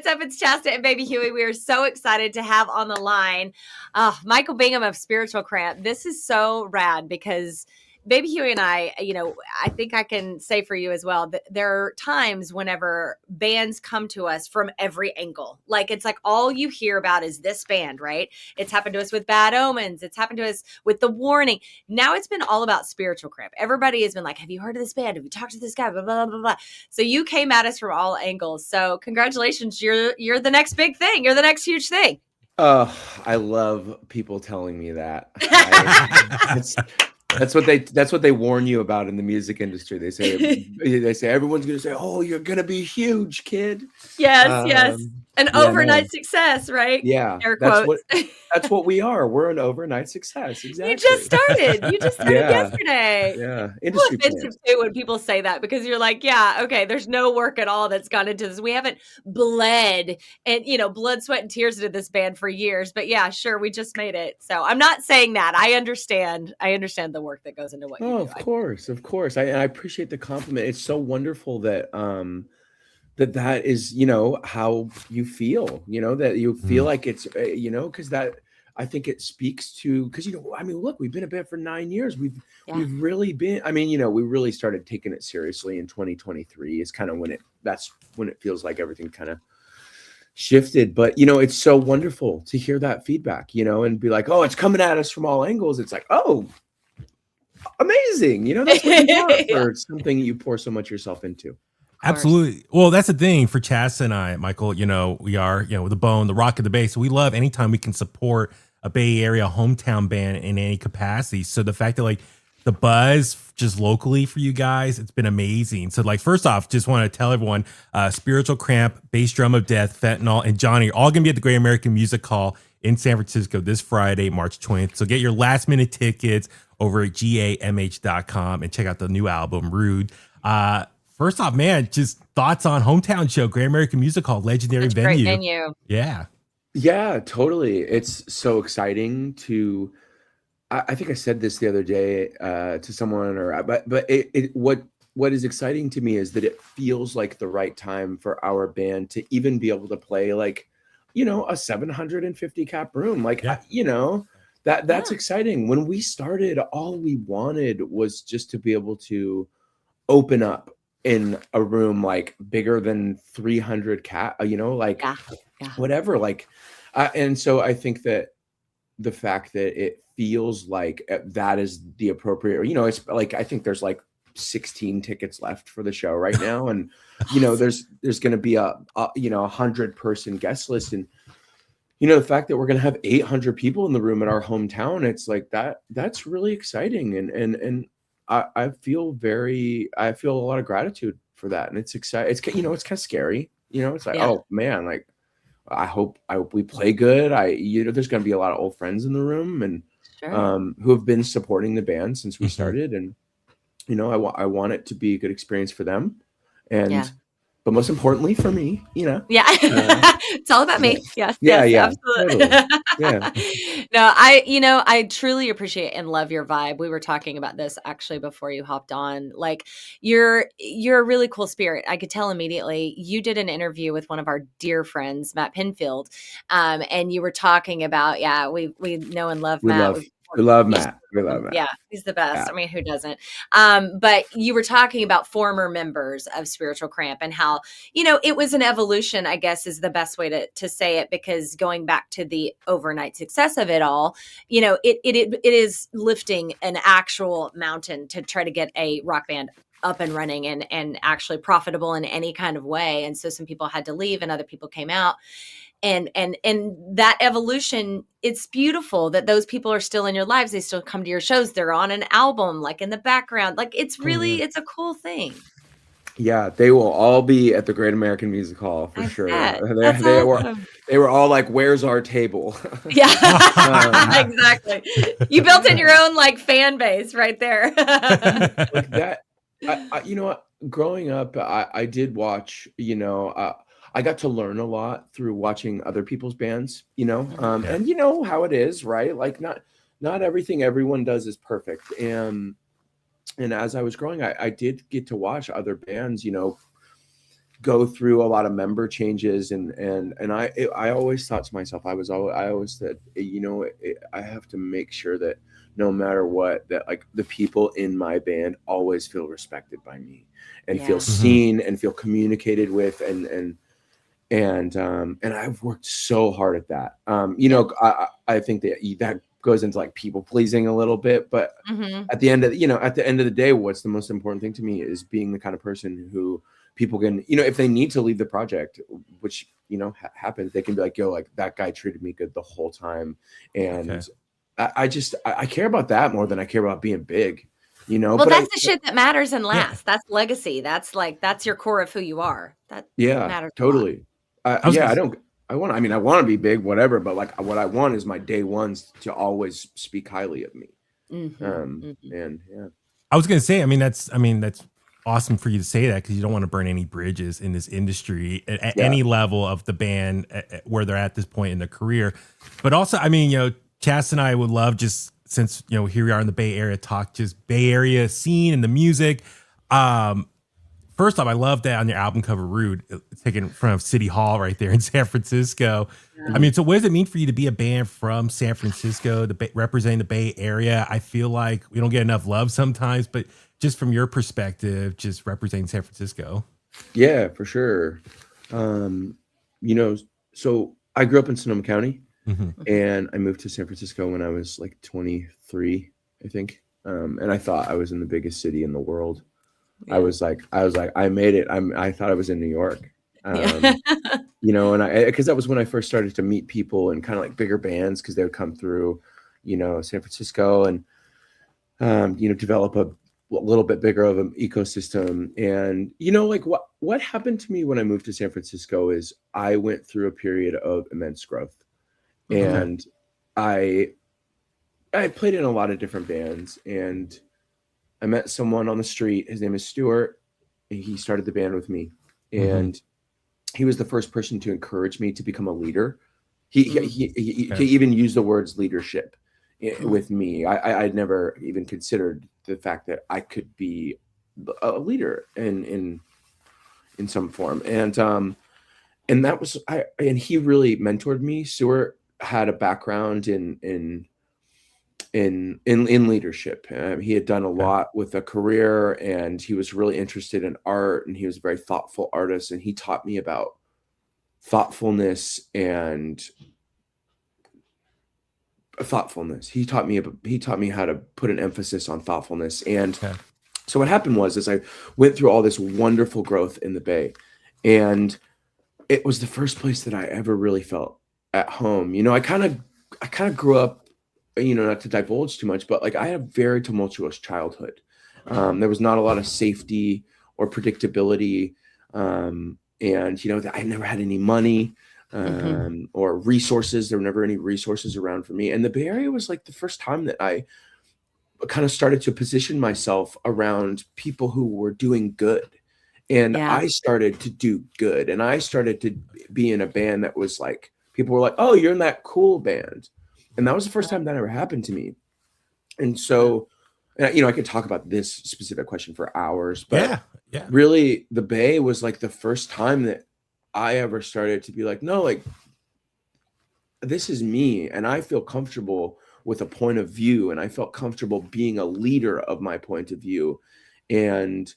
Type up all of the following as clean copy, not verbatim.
up? It's Chasta and Baby Huey. We are so excited to have on the line Michael Bingham of Spiritual Cramp. This is so rad because Baby Huey and I, I think I can say for you as well that there are times whenever bands come to us from every angle. Like, it's like all you hear about is this band, right? It's happened to us with Bad Omens. It's happened to us with The Warning. Now it's been all about Spiritual Cramp. Everybody has been like, have you heard of this band? Have you talked to this guy? Blah, blah, blah, blah. So you came at us from all angles. So congratulations. You're the next big thing. You're the next huge thing. I love people telling me that. That's what they warn you about in the music industry. They say everyone's gonna say, "Oh, you're gonna be huge, kid." Yes. An overnight success, right? Yeah, air quotes. That's what we are. We're an overnight success. Exactly. You just started yesterday. Yeah. It's offensive too when people say that, because you're like, yeah, okay, there's no work at all that's gone into this. We haven't bled and blood, sweat, and tears into this band for years. But yeah, sure, we just made it. So I'm not saying that. I understand the work that goes into what you do. Of course. I appreciate the compliment. It's so wonderful that that is, how you feel, that you feel like it's, because that, I think it speaks to, because, look, we've been a band for 9 years. We've really been, we really started taking it seriously in 2023 is kind of that's when it feels like everything kind of shifted. But, it's so wonderful to hear that feedback, and be like, oh, it's coming at us from all angles. It's like, oh, amazing. That's what you want for something you pour so much yourself into. Absolutely. Well, that's the thing for Chasta and I, Michael, we are, the bone, the rock of the Bay. So we love anytime we can support a Bay Area hometown band in any capacity. So the fact that the buzz just locally for you guys, it's been amazing. So first off, just want to tell everyone, Spiritual Cramp, Bass Drum of Death, Fentanyl, and Johnny are all going to be at the Great American Music Hall in San Francisco this Friday, March 20th. So get your last minute tickets over at gamh.com and check out the new album, Rude. First off, man, just thoughts on hometown show, Great American Music Hall, legendary venue. Great venue. Yeah, totally. It's so exciting to. I think I said this the other day to someone, but what is exciting to me is that it feels like the right time for our band to even be able to play a 750 cap room, that's exciting. When we started, all we wanted was just to be able to open up in a room bigger than 300 cap, whatever. And so I think that the fact that it feels like that is the appropriate, it's I think there's 16 tickets left for the show right now, and there's going to be a 100-person guest list, and the fact that we're going to have 800 people in the room in our hometown, it's that's really exciting, and I feel a lot of gratitude for that. And it's exciting. It's, it's kind of scary, it's oh man, I hope we play good. There's going to be a lot of old friends in the room and who have been supporting the band since we started. And, I want it to be a good experience for them. And, but most importantly for me, it's all about me. Yes, absolutely. Totally. No, I truly appreciate and love your vibe. We were talking about this actually before you hopped on. You're a really cool spirit. I could tell immediately. You did an interview with one of our dear friends, Matt Pinfield, and you were talking about we know and love Matt. We love Matt. Yeah, he's the best. Yeah. I mean, who doesn't? But you were talking about former members of Spiritual Cramp and how, it was an evolution, I guess, is the best way to say it, because going back to the overnight success of it all, it is lifting an actual mountain to try to get a rock band up and running and actually profitable in any kind of way. And so some people had to leave and other people came out. And that evolution, it's beautiful that those people are still in your lives. They still come to your shows. They're on an album, in the background. It's really, it's a cool thing. Yeah, they will all be at the Great American Music Hall for sure. They were all like, "Where's our table?" Yeah, exactly. You built in your own fan base right there. That, growing up, I did watch. I got to learn a lot through watching other people's bands, and how it is, right? Not everything everyone does is perfect. And as I was growing, I did get to watch other bands, go through a lot of member changes, and I always thought to myself, I always said, I have to make sure that no matter what, that like the people in my band always feel respected by me and feel Yeah. seen and feel communicated with, and I've worked so hard at that. I think that goes into like people pleasing a little bit, but Mm-hmm. at the end of the day, what's the most important thing to me is being the kind of person who people can, if they need to leave the project, which happens, they can be like, yo, like that guy treated me good the whole time, and Okay. I care about that more than I care about being big, Well, but that's the shit that matters and Yeah. lasts. That's legacy. That's your core of who you are. That yeah, matters a lot. totally. I was gonna I want to be big, whatever, but like what I want is my day ones to always speak highly of me. Mm-hmm. And yeah. I was gonna say, that's awesome for you to say that, because you don't want to burn any bridges in this industry at Yeah. any level of the band where they're at this point in their career. But also, Chas and I would love, just since here we are in the Bay Area, talk just Bay Area scene and the music. First off, I love that on your album cover, Rude, taken from City Hall right there in San Francisco. Yeah. So what does it mean for you to be a band from San Francisco, representing the Bay Area? I feel like we don't get enough love sometimes, but just from your perspective, just representing San Francisco. Yeah, for sure. So I grew up in Sonoma County, and I moved to San Francisco when I was like 23, I think. And I thought I was in the biggest city in the world. Yeah. I was like, I made it. I thought I was in New York. Yeah. And because that was when I first started to meet people and kind of like bigger bands, because they would come through, San Francisco, and develop a little bit bigger of an ecosystem. And like what happened to me when I moved to San Francisco is I went through a period of immense growth, and I played in a lot of different bands, and I met someone on the street. His name is Stuart. And he started the band with me, and he was the first person to encourage me to become a leader. He even used the words leadership with me. I'd never even considered the fact that I could be a leader in some form, and that was and he really mentored me. Stuart had a background in leadership. He had done a lot with a career, and he was really interested in art, and he was a very thoughtful artist, and he taught me about thoughtfulness. He taught me how to put an emphasis on thoughtfulness. And so what happened was I went through all this wonderful growth in the Bay, and it was the first place that I ever really felt at home. I kind of grew up, not to divulge too much, but like I had a very tumultuous childhood. There was not a lot of safety or predictability. And, I never had any money or resources. There were never any resources around for me. And the Bay Area was like the first time that I kind of started to position myself around people who were doing good. And I started to do good. And I started to be in a band that was like, people were like, oh, you're in that cool band. And that was the first time that ever happened to me. And so, I could talk about this specific question for hours, but really the Bay was like the first time that I ever started to be like, no, like this is me. And I feel comfortable with a point of view. And I felt comfortable being a leader of my point of view and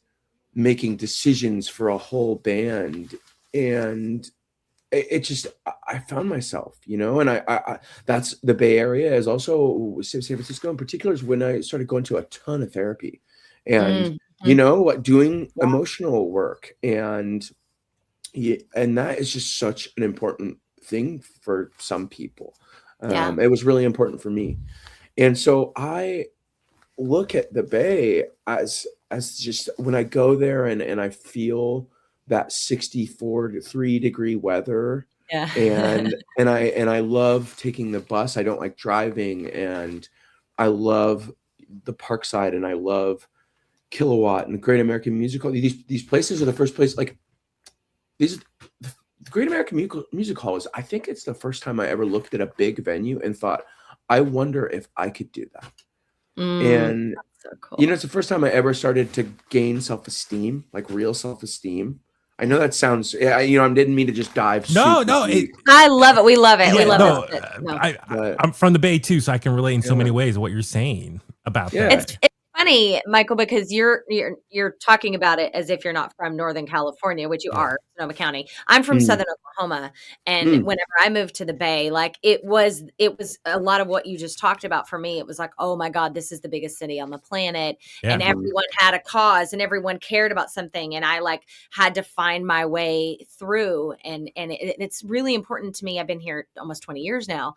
making decisions for a whole band. And it just, I found myself, and I that's the Bay Area, is also San Francisco in particular, is when I started going to a ton of therapy and, doing emotional work. And that is just such an important thing for some people. It was really important for me. And so I look at the Bay as just when I go there and I feel that 64-degree weather. And I love taking the bus. I don't like driving, and I love the Parkside, and I love Kilowatt and the Great American Music Hall. These places are the first place, like the Great American Music Hall is, I think it's the first time I ever looked at a big venue and thought, I wonder if I could do that. And so cool. it's the first time I ever started to gain self-esteem, like real self-esteem. I know that sounds, I didn't mean to just dive No, super no, deep, I love it. We love it. We yeah, love no, it. No. but I'm from the Bay too, so I can relate in so many yeah, ways what you're saying about yeah. that. It's funny, Michael, because you're talking about it as if you're not from Northern California, which you Yeah. are, Sonoma County. I'm from Mm, Southern Oklahoma, and mm, whenever I moved to the Bay, like it was a lot of what you just talked about for me. It was like, oh my God, this is the biggest city on the planet, and Yeah. mhm, everyone had a cause, and everyone cared about something, and I like had to find my way through, and it's really important to me. I've been here almost 20 years now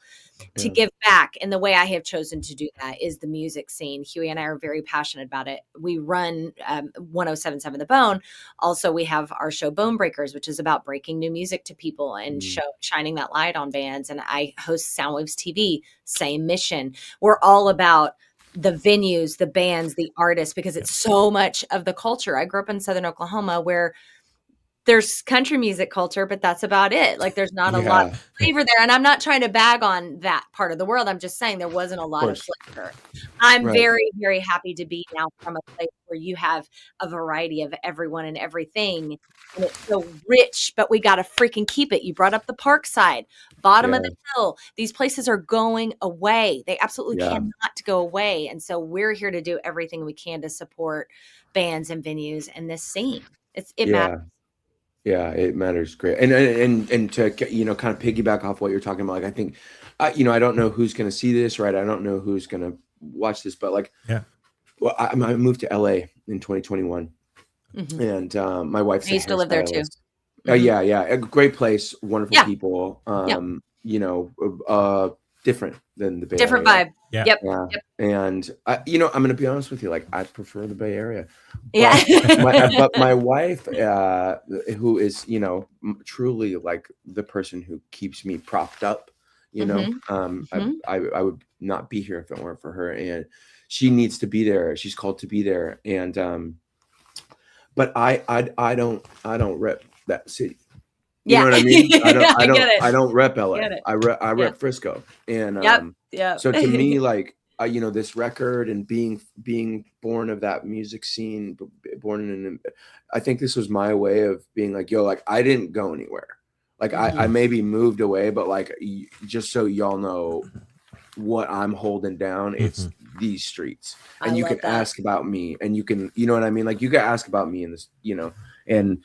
to yeah, give back. And the way I have chosen to do that is the music scene. Huey and I are very passionate about it. We run 1077 The Bone. Also, we have our show Bone Breakers, which is about breaking new music to people and mm, shining that light on bands. And I host Soundwaves TV, same mission. We're all about the venues, the bands, the artists, because it's so much of the culture. I grew up in Southern Oklahoma where there's country music culture, but that's about it. Like there's not a lot of yeah, flavor there. And I'm not trying to bag on that part of the world. I'm just saying there wasn't a of lot of course, flavor. I'm right, very, very happy to be now from a place where you have a variety of everyone and everything. And it's so rich, but we got to freaking keep it. You brought up the park side, bottom of yeah, the hill. These places are going away. They absolutely yeah, cannot go away. And so we're here to do everything we can to support bands and venues and this scene. It matters. yeah. Yeah, it matters great. And to kind of piggyback off what you're talking about, like I think, I don't know who's going to see this, right? I don't know who's going to watch this, but like, Yeah. well, I moved to LA in 2021, Mhm. and my wife's I a used to live there too. hairstylist. Mhm. Yeah, yeah, a great place, wonderful Yeah. people. Yep. Different than the Bay Different Area. vibe. Yeah. Yep. Yeah, Yep. and I'm going to be honest with you, like I prefer the Bay Area, Yeah. but my wife, who is truly like the person who keeps me propped up, Mhm. Mhm. I would not be here if it weren't for her, and she needs to be there. She's called to be there, and but I don't rep that city. You know Yeah. what I mean? I don't I I don't get it. I don't rep I LA. get it. I Yeah. rep Frisco. And Yep. Yep. so to me, like this record and being born of that music scene, born in I think this was my way of being like, yo, like I didn't go anywhere. Like I Mhm. maybe moved away, but like just so y'all know what I'm holding down, it's these streets. I And you love can that. ask about me, and you can, you know what I mean? Like you can ask about me in this, and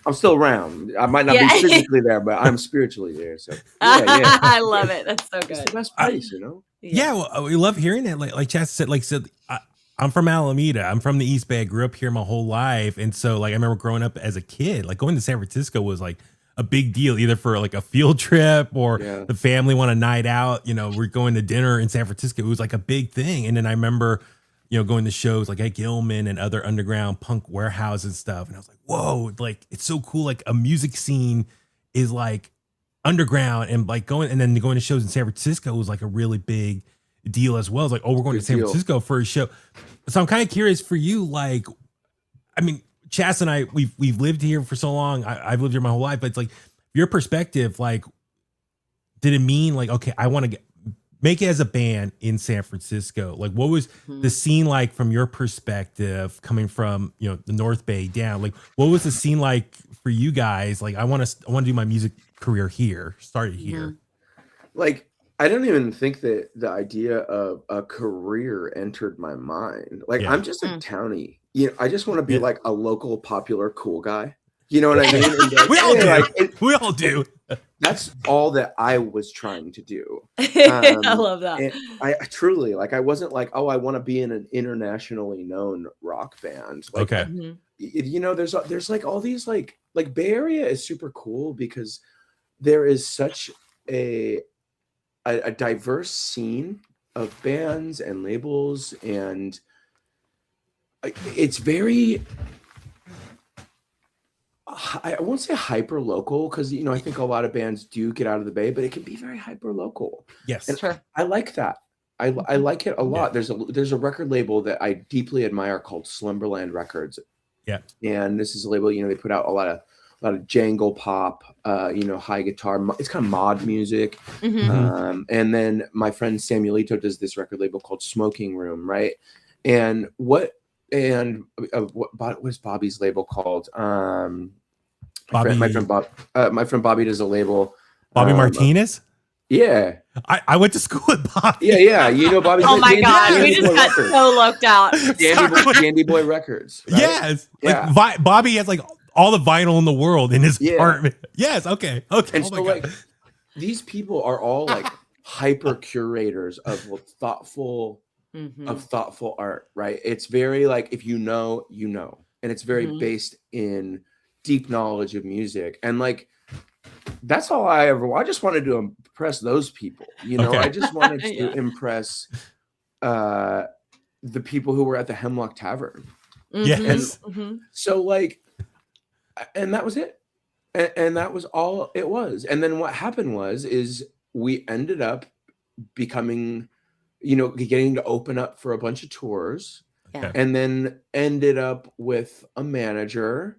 I'm still around. I might not be Yeah. physically there, but I'm spiritually there. So yeah, I love it. That's so it's good. the best I, place, yeah, well, we love hearing it. Like Chad said, I'm from Alameda. I'm from the East Bay. I grew up here my whole life, and so like I remember growing up as a kid, like going to San Francisco was like a big deal, either for like a field trip or Yeah, the family want a night out. We're going to dinner in San Francisco. It was like a big thing, and then I remember, going to shows like at Gilman and other underground punk warehouse and stuff, and I was like, whoa, like it's so cool. Like a music scene is like underground, and like going to shows in San Francisco was like a really big deal as well. It's like, oh, we're going to big San deal. Francisco for a show. So I'm kind of curious for you, like, I mean, Chas and I, we've lived here for so long. I've lived here my whole life, but it's like your perspective, like, did it mean like, okay, I want to make it as a band in San Francisco? Like, what was the scene like from your perspective, coming from the North Bay down? Like, what was the scene like for you guys? Like, I want to do my music career here, started here. Like I don't even think that the idea of a career entered my mind. Like Yeah. I'm just a townie. I just want to be Yeah. like a local, popular, cool guy. You know what I mean? And like, We all hey, do. like, We all do. that's all that I was trying to do. I love that. And I truly like I wasn't like, oh, I want to be in an internationally known rock band. Like Okay. there's like all these like Bay Area is super cool because there is such a diverse scene of bands and labels, and it's very, I won't say hyper local because I think a lot of bands do get out of the Bay, but it can be very hyper local. Yes. And Sure. I like that. I like it a lot. There's a record label that I deeply admire called Slumberland Records. Yeah. And this is a label, they put out a lot of jangle pop, high guitar. It's kind of mod music. And then my friend Samuelito does this record label called Smoking Room, right? And and what is Bobby's label called? Bobby, my friend Bobby does a label. Bobby Martinez. Yeah, I went to school with Bobby. Yeah. You know Bobby. Oh my God, we just got so looked out. Dandy Boy Records. Right? Yes, yeah. Like Bobby has like all the vinyl in the world in his apartment. Yes, okay. And so like these people are all like hyper curators of thoughtful art, right? It's very like if you know, and it's very based in deep knowledge of music, and like that's all I just wanted to impress those people, you know. I just wanted to impress the people who were at the Hemlock Tavern. Yes. And so like, and that was it. And that was all it was. And then what happened is we ended up becoming, getting to open up for a bunch of tours, and then ended up with a manager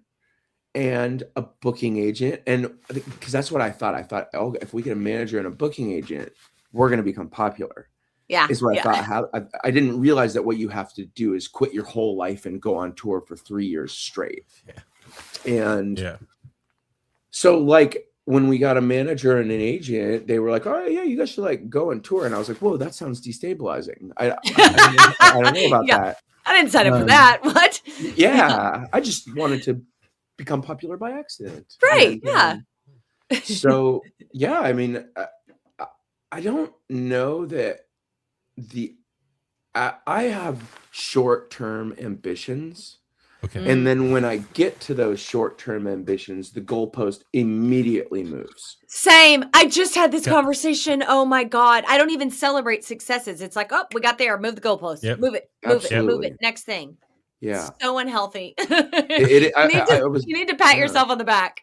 and a booking agent. And because that's what I thought, oh, if we get a manager and a booking agent, we're going to become popular. Yeah. Is what I thought. I didn't realize that what you have to do is quit your whole life and go on tour for 3 years straight. And so like when we got a manager and an agent, they were like, oh yeah, you guys should like go on tour. And I was like, whoa, that sounds destabilizing. I don't know about that. I didn't sign up for that. What? Yeah. I just wanted to become popular by accident. Right. So yeah, I mean, I don't know that I have short-term ambitions. Okay. And then when I get to those short-term ambitions, the goalpost immediately moves. Same. I just had this conversation. Oh my God. I don't even celebrate successes. It's like, oh, we got there. Move the goalpost. Move it. Next thing. Yeah. So unhealthy. You need to pat yourself on the back.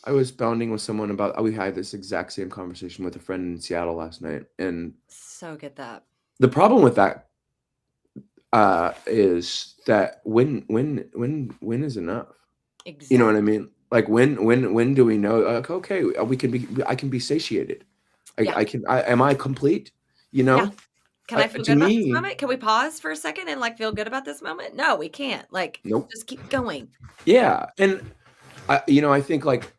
I was bonding with someone about, we had this exact same conversation with a friend in Seattle last night. And so get that. The problem with that is that when is enough? Exactly. You know what I mean? Like when do we know? Like, okay, I can be satiated. Am I complete? You know? Yeah. Can I feel good about this moment? Can we pause for a second and like feel good about this moment? No, we can't. Like, nope. Just keep going. Yeah, and I think like,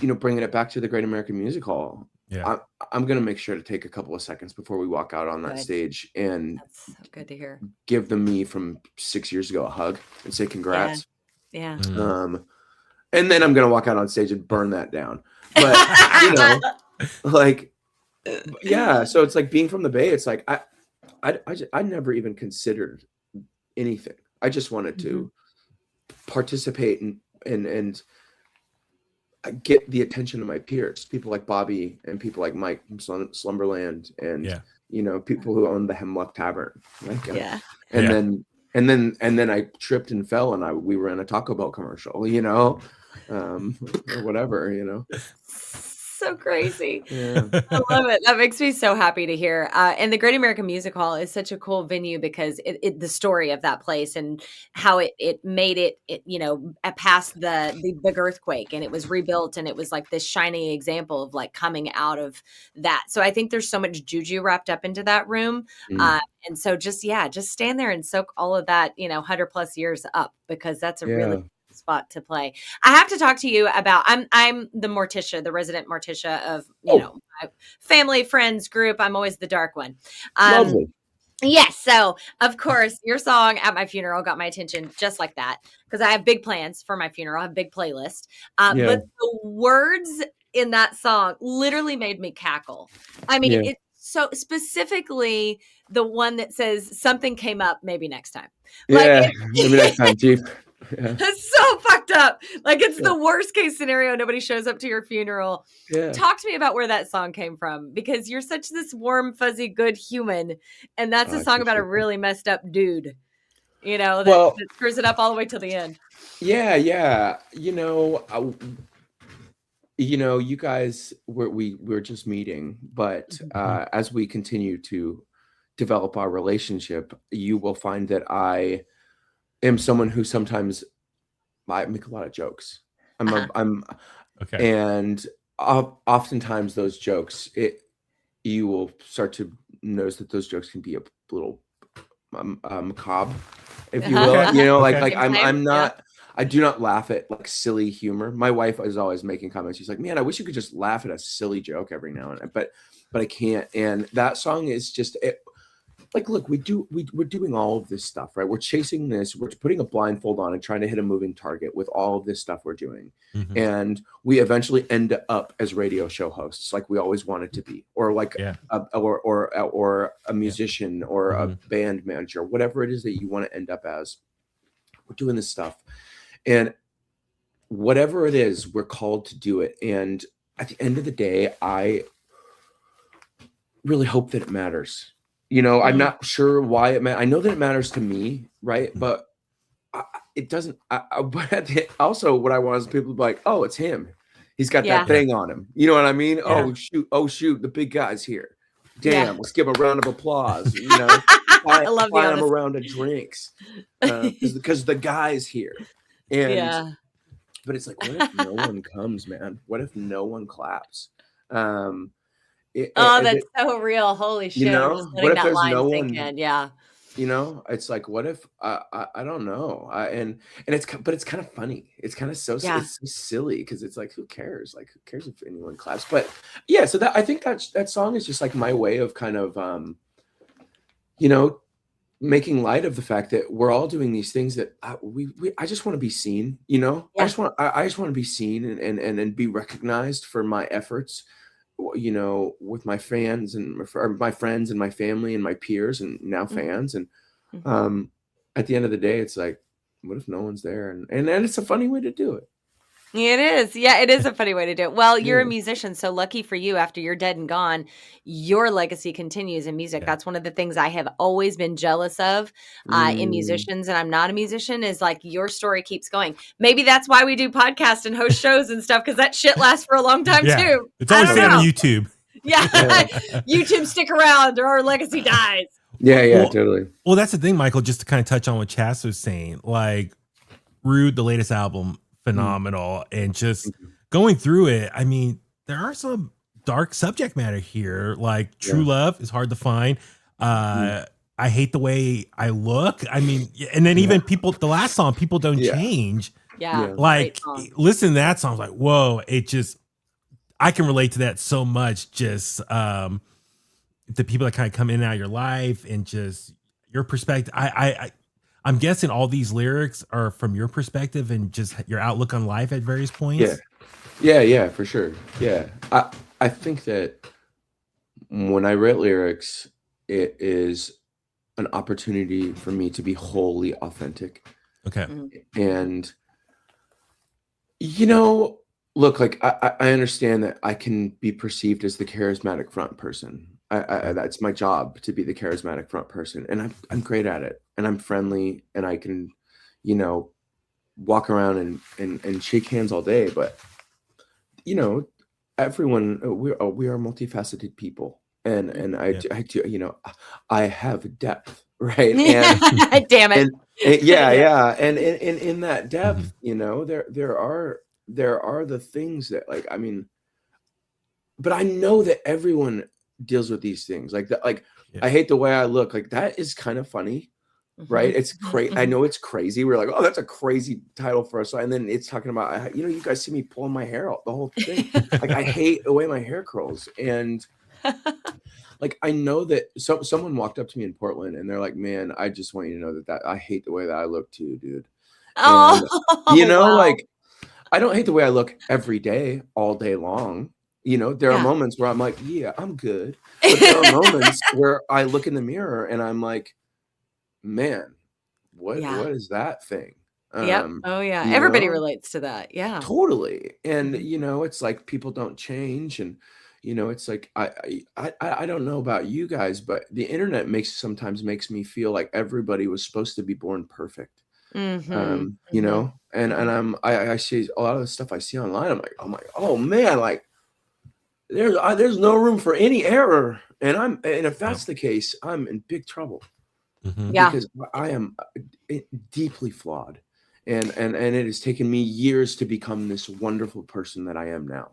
bringing it back to the Great American Music Hall. Yeah, I'm gonna make sure to take a couple of seconds before we walk out on that stage, and that's so good to hear. Give the me from 6 years ago a hug and say congrats. Yeah. And then I'm gonna walk out on stage and burn that down. But like, yeah. So it's like being from the Bay. It's like I never even considered anything. I just wanted to participate and get the attention of my peers, people like Bobby and people like Mike from Slumberland, and people who own the Hemlock Tavern. And then I tripped and fell, and we were in a Taco Bell commercial, or whatever, So crazy. Yeah. I love it. That makes me so happy to hear. And the Great American Music Hall is such a cool venue because the story of that place and how it made it past the big earthquake, and it was rebuilt, and it was like this shining example of like coming out of that. So I think there's so much juju wrapped up into that room. And so just stand there and soak all of that, 100+ years up, because that's a really spot to play. I have to talk to you about, I'm the Morticia, the resident Morticia of, my family, friends, group. I'm always the dark one. Lovely. Yes. So of course your song at my funeral got my attention just like that, because I have big plans for my funeral. I have a big playlist. But the words in that song literally made me cackle. I mean, it's so specifically the one that says something came up, maybe next time. Maybe next time, Chief. Yeah. That's so fucked up. Like, it's the worst case scenario. Nobody shows up to your funeral. Yeah. Talk to me about where that song came from, because you're such this warm, fuzzy, good human. And that's a song about a really messed up dude, that screws it up all the way till the end. Yeah. Yeah. You guys we're just meeting, but as we continue to develop our relationship, you will find that I am someone who sometimes I make a lot of jokes. I'm okay. And oftentimes those jokes, you will start to notice that those jokes can be a little macabre. if you Uh-huh. will. You know, Okay. like Same, same. I'm Yeah. not. I do not laugh at like silly humor. My wife is always making comments. She's like, "Man, I wish you could just laugh at a silly joke every now and then," but I can't. And that song is just like, look, we're doing all of this stuff, right? We're chasing this, we're putting a blindfold on and trying to hit a moving target with all of this stuff we're doing. Mhm. And we eventually end up as radio show hosts, like we always wanted to be, or like Yeah. or a musician or a Mhm. band manager, whatever it is that you want to end up as. We're doing this stuff. And whatever it is, we're called to do it. And at the end of the day, I really hope that it matters. You know, I'm Mm. not sure why it matters. I know that it matters to me, right? Mhm. But it doesn't. But also, what I want is people to be like, "Oh, it's him. He's got Yeah. that thing on him." You know what I mean? Yeah. Oh shoot, the big guy's here. Yeah. Damn, let's give a round of applause. You know, I love the buy him a honesty. round of drinks because the guy's here. And Yeah. but it's like, what if no one comes, man? What if no one claps? Oh, that's so real. Holy You shit. I'm know, just what letting if that there's line no sink one? in. Yeah. You know, it's like, what if I don't know. And but it's kind of funny. It's kind of Yeah. it's so silly because it's like, who cares? Like, who cares if anyone claps? But yeah, so that I think that song is just like my way of kind of you know, making light of the fact that we're all doing these things that I just want to be seen, you know. Yeah. I just want to be seen and be recognized for my efforts, you know, with my fans and my friends and my family and my peers and now Mhm. fans. And Mhm. at the end of the day, it's like, what if no one's there? And it's a funny way to do it. It is. Yeah, it is a funny way to do it. Well, you're a Yeah. musician, so lucky for you, after you're dead and gone, your legacy continues in music. Yeah. That's one of the things I have always been jealous of in musicians, and I'm not a musician, is like your story keeps going. Maybe that's why we do podcasts and host shows and stuff, because that shit lasts for a long time Yeah. too. It's I always don't staying on know. YouTube. Yeah. Yeah. YouTube, stick around or our legacy dies. Yeah, Well- totally. Well, that's the thing, Michael, just to kind of touch on what Chas was saying, like Rude, the latest album, phenomenal. And just going through it, I mean, there are some dark subject matter here. Like true love is hard to find. I hate the way I look. I mean, and then even people, the last song, People Don't Change. Yeah. Like, great song. listen to that song. I was like, whoa, it just, I can relate to that so much. Just the people that kind of come in and out of your life and just your perspective. I'm guessing all these lyrics are from your perspective and just your outlook on life at various points. Yeah, for sure. Yeah. I think that when I write lyrics, it is an opportunity for me to be wholly authentic. Okay. And you know, look, like I understand that I can be perceived as the charismatic front person. That's my job, to be the charismatic front person, and I'm great at it, and I'm friendly, and I can, you know, walk around and shake hands all day. But you know, everyone, we are multifaceted people, and I do, you know, I have depth, right? And Damn it. yeah, and in that depth, you know, there are the things that, like, I mean, but I know that everyone deals with these things like that. Like, I hate the way I look. Like, that is kind of funny, right? It's crazy. I know it's crazy. We're like, oh, that's a crazy title for us. And then it's talking about, you know, you guys see me pulling my hair out, the whole thing. Like, I hate the way my hair curls. And like, I know that someone walked up to me in Portland and they're like, man, I just want you to know that I hate the way that I look too, dude. And, you know, wow. like, I don't hate the way I look every day, all day long. You know, there are moments where I'm like, yeah, I'm good. But there are moments where I look in the mirror and I'm like, man, what is that thing? Yep. Oh yeah. you Everybody know? relates to that. Yeah. Totally. And you know, it's like people don't change, and you know, it's like I don't know about you guys, but the internet sometimes makes me feel like everybody was supposed to be born perfect. You know, and I see a lot of the stuff I see online. I'm like, oh man, like there's no room for any error, and if that's the case, I'm in big trouble. Because I am deeply flawed, and it has taken me years to become this wonderful person that I am now.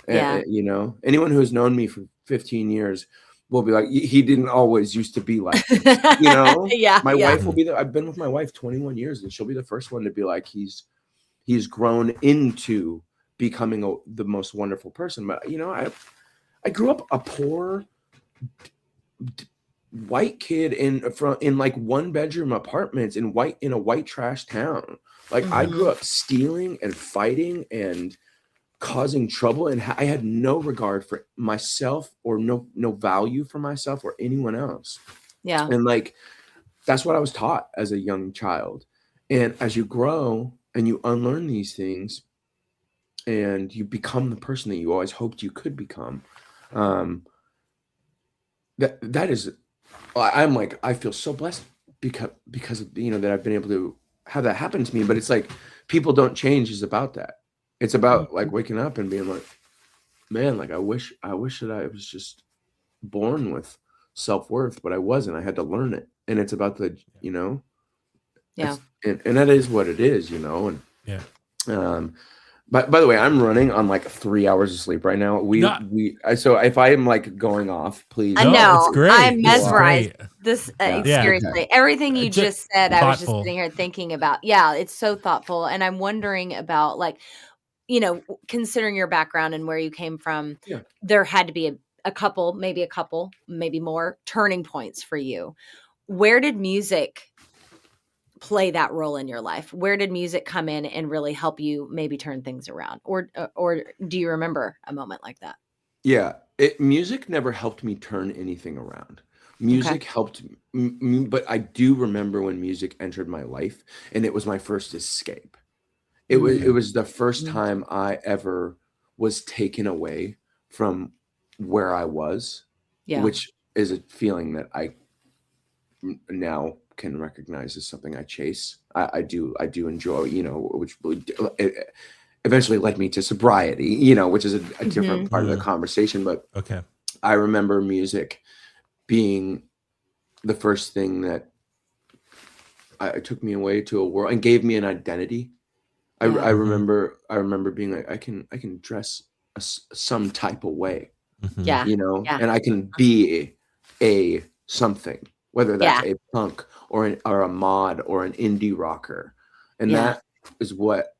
And, you know, anyone who has known me for 15 years will be like, he didn't always used to be like this, you know? Yeah, My yeah. wife will be there. I've been with my wife 21 years, and she'll be the first one to be like, he's grown into becoming the most wonderful person. But you know, I grew up a poor white kid in like 1-bedroom apartments in a white trash town. Like I grew up stealing and fighting and causing trouble, and I had no regard for myself, or no value for myself or anyone else. Yeah. And like that's what I was taught as a young child. And as you grow and you unlearn these things and you become the person that you always hoped you could become, that is, I'm like, I feel so blessed because of, you know, that I've been able to have that happen to me. But it's like, people don't change is about that. It's about like waking up and being like, man, like I wish that I was just born with self-worth, but I wasn't. I had to learn it. And it's about the, you know, Yeah. and that is what it is, you know. And Yeah. But by the way, I'm running on like 3 hours of sleep right now. So if I am like going off, please. I know. It's great. I'm This is mesmerized. great. This Yeah. seriously, everything you just said, I was just thoughtful. sitting here thinking about. Yeah, it's so thoughtful, and I'm wondering about, like, you know, considering your background and where you came from. Yeah. There had to be a couple, maybe more turning points for you. Where did music play that role in your life? Where did music come in and really help you maybe turn things around? Or do you remember a moment like that? Yeah, music never helped me turn anything around. Music helped me, but I do remember when music entered my life, and it was my first escape. It was the first time I ever was taken away from where I was, which is a feeling that I now can recognize as something I chase. I do enjoy, you know, which it eventually led me to sobriety, you know, which is a different part of the conversation. But I remember music being the first thing that took me away to a world and gave me an identity. I remember being like, I can dress some type of way, you know, and I can be a something, whether that's a punk or a mod or an indie rocker. And that is what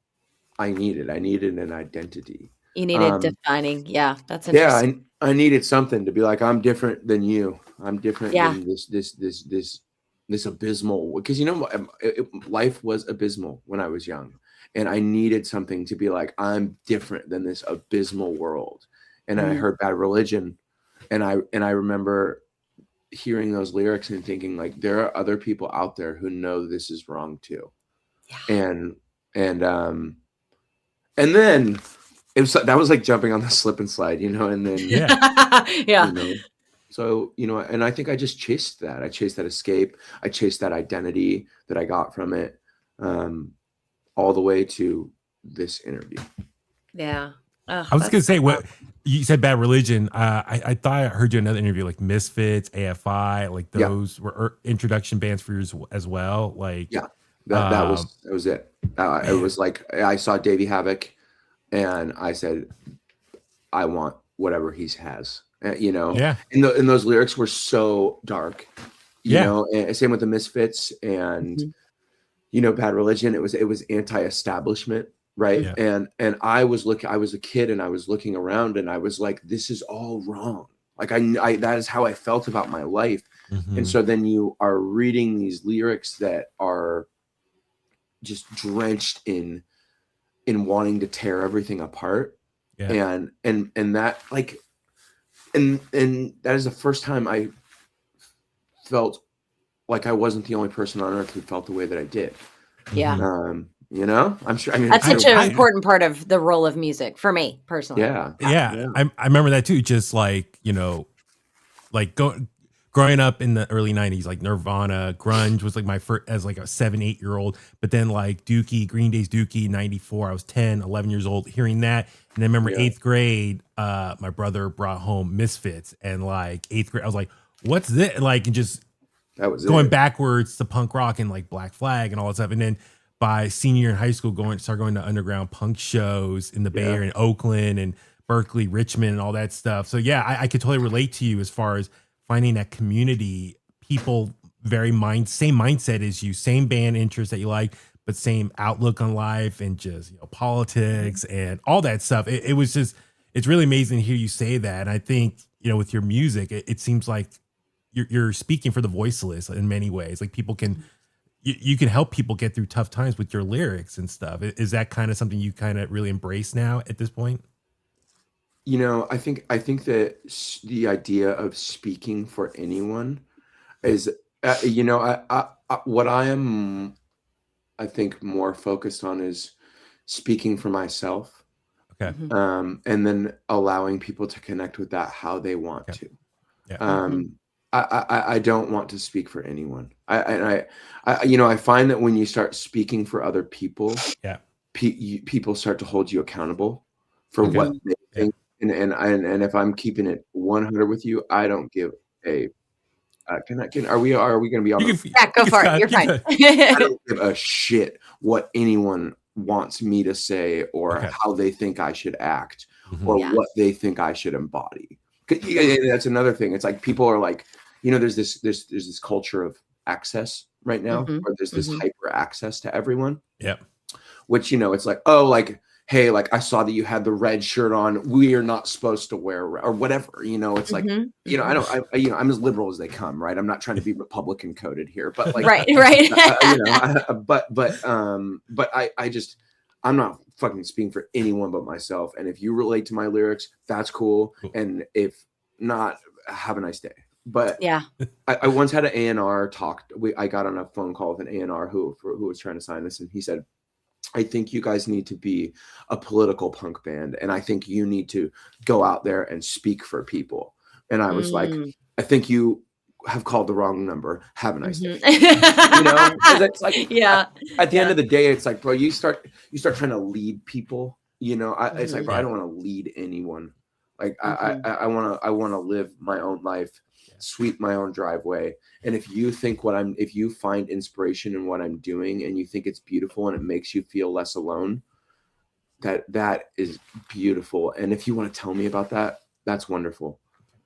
I needed. I needed an identity. You needed defining. Yeah, that's interesting. Yeah, I needed something to be like, I'm different than you. I'm different than this abysmal, because, you know, life was abysmal when I was young. And I needed something to be like, I'm different than this abysmal world. And I heard Bad Religion, and I remember hearing those lyrics and thinking like, there are other people out there who know this is wrong too. And then that was like jumping on the slip and slide, you know. And then you know, so, you know, and I think I just chased that. I chased that escape. I chased that identity that I got from it. All the way to this interview. Yeah. I was going to say, what you said, Bad Religion. I thought I heard you in another interview, like Misfits, AFI, like those were introduction bands for yours as well. Like, that was it. It was like, I saw Davey Havoc and I said, I want whatever he has, you know? And those lyrics were so dark, you know, and same with the Misfits and, you know, Bad Religion. It was anti-establishment, right? And I was a kid and I was looking around and I was like, this is all wrong. Like I that is how I felt about my life. And so then you are reading these lyrics that are just drenched in wanting to tear everything apart. And that, like, and that is the first time I felt like I wasn't the only person on earth who felt the way that I did. You know, I'm sure. I mean, that's such an important part of the role of music for me personally. I remember that too. Just like, you know, like growing up in the early 90s, like Nirvana, grunge was like my first as like a 7-8-year-old. But then like Green Day's Dookie, 94. I was 10, 11 years old hearing that. And then remember 8th grade, my brother brought home Misfits, and like 8th grade, I was like, what's this? Like, and just that was going backwards to punk rock and like Black Flag and all that stuff. And then by senior year in high school, start going to underground punk shows in the Bay Area, in Oakland and Berkeley, Richmond, and all that stuff. So yeah, I could totally relate to you as far as finding that community, people same mindset as you, same band interest that you like, but same outlook on life and just, politics and all that stuff. It was just, it's really amazing to hear you say that. And I think, with your music, it seems like you're speaking for the voiceless in many ways. Like people can, you can help people get through tough times with your lyrics and stuff. Is that kind of something you kind of really embrace now at this point? I think that the idea of speaking for anyone is, what I am, I think, more focused on is speaking for myself. Okay. And then allowing people to connect with that how they want to. Yeah. I don't want to speak for anyone. I find that when you start speaking for other people, people start to hold you accountable for what they think. And if I'm keeping it 100 with you, I don't give a. Are we going to be on? Go for it. You're fine. I don't give a shit what anyone wants me to say or how they think I should act or what they think I should embody. That's another thing. It's like people are like, there's this culture of access right now, or there's this hyper access to everyone. Yeah. Which, it's like, oh, like, hey, like I saw that you had the red shirt on. We are not supposed to wear or whatever. It's like, I'm as liberal as they come, right? I'm not trying to be Republican coded here, but like, right. I'm not fucking speaking for anyone but myself. And if you relate to my lyrics, that's cool. And if not, have a nice day. But yeah, I once had an A&R talk. I got on a phone call with an A&R who was trying to sign this, and he said, I think you guys need to be a political punk band, and I think you need to go out there and speak for people. And I was like, I think you have called the wrong number. Have a nice day. It's like, at the end of the day, it's like, bro, you start trying to lead people. It's like, bro, I don't want to lead anyone. Like I want to live my own life, sweep my own driveway. And if you find inspiration in what I'm doing and you think it's beautiful and it makes you feel less alone, that is beautiful. And if you want to tell me about that, that's wonderful.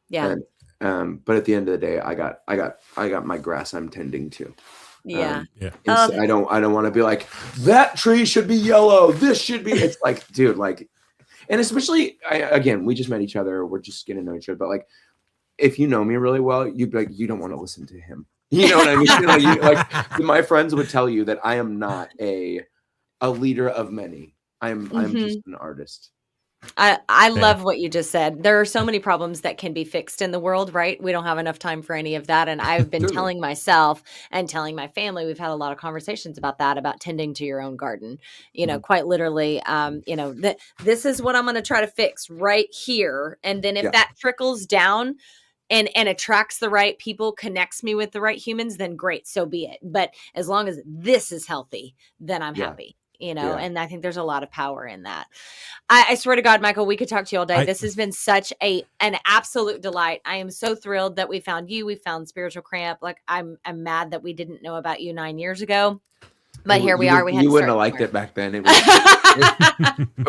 Yeah. And, but at the end of the day, I got my grass I'm tending to. Yeah. I don't want to be like, that tree should be yellow. This should be, it's like, dude, like, and especially, again, we just met each other. We're just getting to know each other. But like, if you know me really well, you'd be like, you don't want to listen to him. You know what I mean? like my friends would tell you that I am not a leader of many. I'm just an artist. I love what you just said. There are so many problems that can be fixed in the world, right? We don't have enough time for any of that. And I've been telling myself and telling my family, we've had a lot of conversations about that, about tending to your own garden, quite literally, that this is what I'm going to try to fix right here. And then if that trickles down and attracts the right people, connects me with the right humans, then great, so be it. But as long as this is healthy, then I'm happy. And I think there's a lot of power in that. I swear to God, Michael, we could talk to you all day. This has been such an absolute delight. I am so thrilled that we found you. We found Spiritual Cramp. Like I'm mad that we didn't know about you 9 years ago, but here we are. You wouldn't have liked it back then. It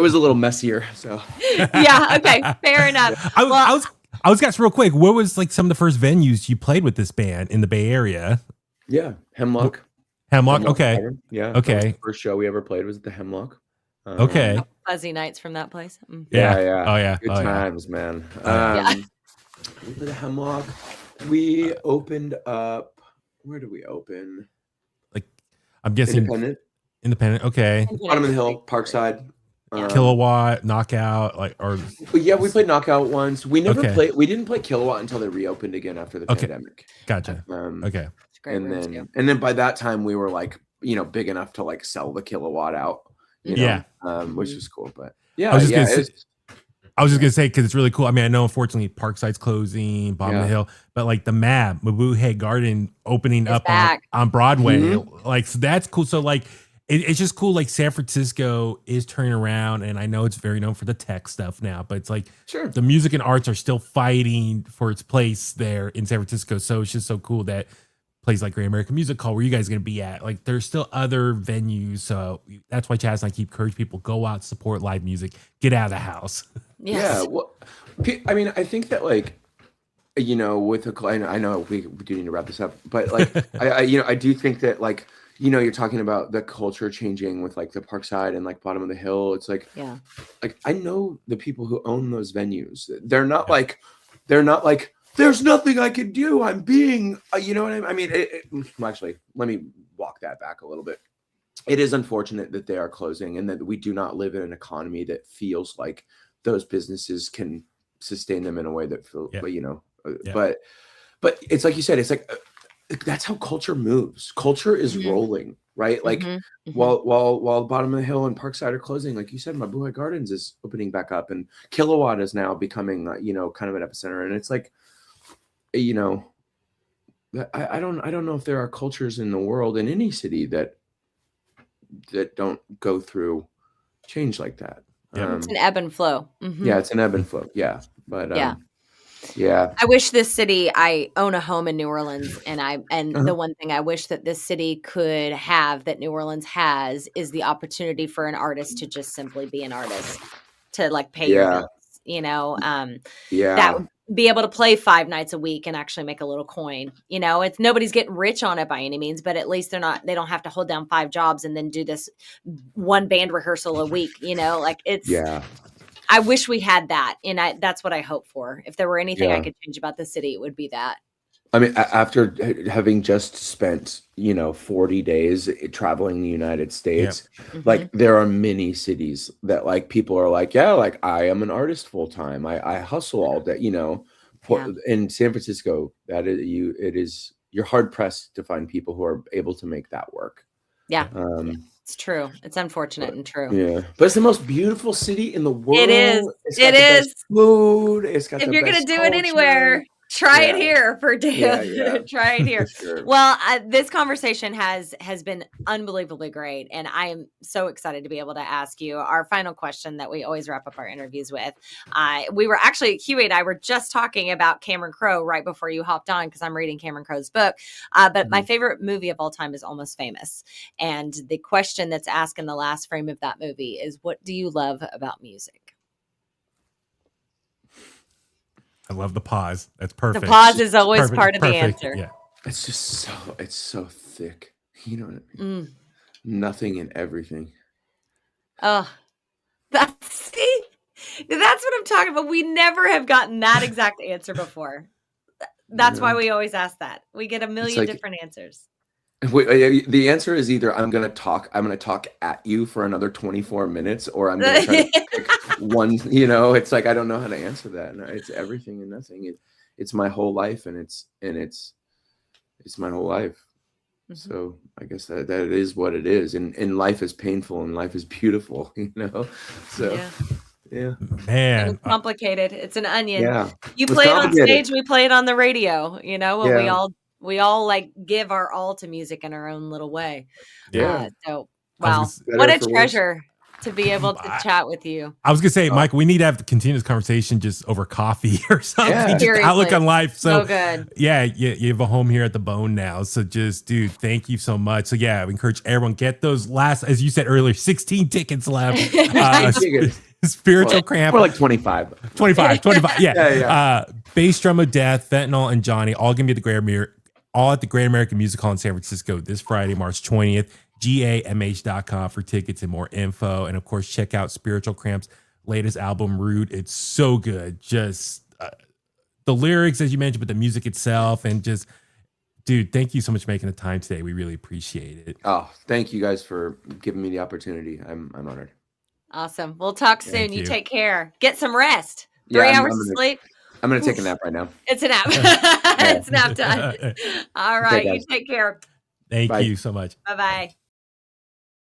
was a little messier. So yeah. Okay. Fair enough. I was guys real quick. What was like some of the first venues you played with this band in the Bay Area? Yeah. Hemlock. Okay. Tavern. Yeah. Okay. First show we ever played was at the Hemlock. Okay. Fuzzy nights from that place. Yeah. Oh yeah. Good times, man. We did a Hemlock. We opened up. Where did we open? Like, I'm guessing Independent. Okay. Bottom of the Hill, Parkside. Kilowatt, Knockout, yeah, we played Knockout once. We never played. We didn't play Kilowatt until they reopened again after the pandemic. Gotcha. Okay. And then by that time we were like, big enough to like sell the Kilowatt out. Which was cool. But I was just gonna say because it's really cool. I mean, I know unfortunately Parkside's closing, Bottom of the Hill, but like the MAB, Mabuhay Garden opening up on Broadway, like so that's cool. So like it's just cool. Like San Francisco is turning around, and I know it's very known for the tech stuff now, but it's like the music and arts are still fighting for its place there in San Francisco. So it's just so cool that places like Great American Music Hall, where you guys are going to be at, like there's still other venues. So that's why Chaz and I keep encouraging people, go out, support live music, get out of the house. Yes. Yeah. Well, I mean, I think that like you know, with a client, I know we do need to wrap this up, but like, I do think that like, you know, you're talking about the culture changing with like the Parkside and like Bottom of the Hill. It's like, Yeah. like I know the people who own those venues. They're not like, there's nothing I can do. I'm being, you know what I mean? Well, actually, let me walk that back a little bit. It is unfortunate that they are closing and that we do not live in an economy that feels like those businesses can sustain them in a way that feel, you know, but it's like you said, it's like, that's how culture moves. Culture is rolling, right? Like while Bottom of the Hill and Parkside are closing, like you said, Mabuhay Gardens is opening back up, and Kilowatt is now becoming, you know, kind of an epicenter. And it's like, you know, I don't know if there are cultures in the world in any city that don't go through change like that. It's an ebb and flow. Yeah, it's an ebb and flow. Yeah, but yeah. I wish this city, I own a home in New Orleans, and the one thing I wish that this city could have that New Orleans has is the opportunity for an artist to just simply be an artist, to like pay your bills, you know, that would be able to play 5 nights a week and actually make a little coin. You know, it's nobody's getting rich on it by any means, but at least they don't have to hold down 5 jobs and then do this one band rehearsal a week, you know, like it's, I wish we had that. And that's what I hope for. If there were anything I could change about the city, it would be that. I mean, after having just spent, you know, 40 days traveling the United States, like there are many cities that like people are like, yeah, like I am an artist full time. I hustle all day, you know. In San Francisco, you're hard pressed to find people who are able to make that work. Yeah. It's true. It's unfortunate and true. Yeah, but it's the most beautiful city in the world. It is. It's got the best food. It's got. If the you're best gonna do culture. it anywhere, try it here for Dan. Try it here. Sure. Well, this conversation has been unbelievably great, and I am so excited to be able to ask you our final question that we always wrap up our interviews with. We were actually, Huey and I were just talking about Cameron Crowe right before you hopped on, because I'm reading Cameron Crowe's book. But my favorite movie of all time is Almost Famous, and the question that's asked in the last frame of that movie is, "What do you love about music?" I love the pause. That's perfect. The pause is always part of the answer. Yeah. It's just it's so thick. You know what I mean? Nothing and everything. Oh, that's what I'm talking about. We never have gotten that exact answer before. That's why we always ask that. We get a million different answers. The answer is either I'm going to talk at you for another 24 minutes, or I'm going to try to pick one, you know. It's like, I don't know how to answer that. No, it's everything and nothing. It's my whole life, and it's my whole life. So I guess that is what it is. And life is painful and life is beautiful, you know. So yeah. Man, it's complicated. It's an onion. Yeah. You play it on stage, we play it on the radio, you know, and we all like give our all to music in our own little way. Yeah. So wow, what a treasure to be able to chat with you. I was gonna say, Mike, we need to have to continue this conversation just over coffee or something. Yeah. Just outlook on life. So good. Yeah, you have a home here at the Bone now. So just, dude, thank you so much. So yeah, we encourage everyone, get those last, as you said earlier, 16 tickets left. Spiritual Cramp. We're like 25. 25. Yeah. Bass Drum of Death, Fentanyl, and Johnny, all gonna be at the Great American Music Hall in San Francisco this Friday, March 20th. GAMH.com for tickets and more info. And of course, check out Spiritual Cramp's latest album, Rude. It's so good. Just the lyrics, as you mentioned, but the music itself. And just, dude, thank you so much for making the time today. We really appreciate it. Oh, thank you guys for giving me the opportunity. I'm honored. Awesome. We'll talk soon. You take care. Get some rest. 3 hours of sleep. I'm going to take a nap right now. It's a nap. It's nap time. All right. You take care. Thank you so much. Bye-bye.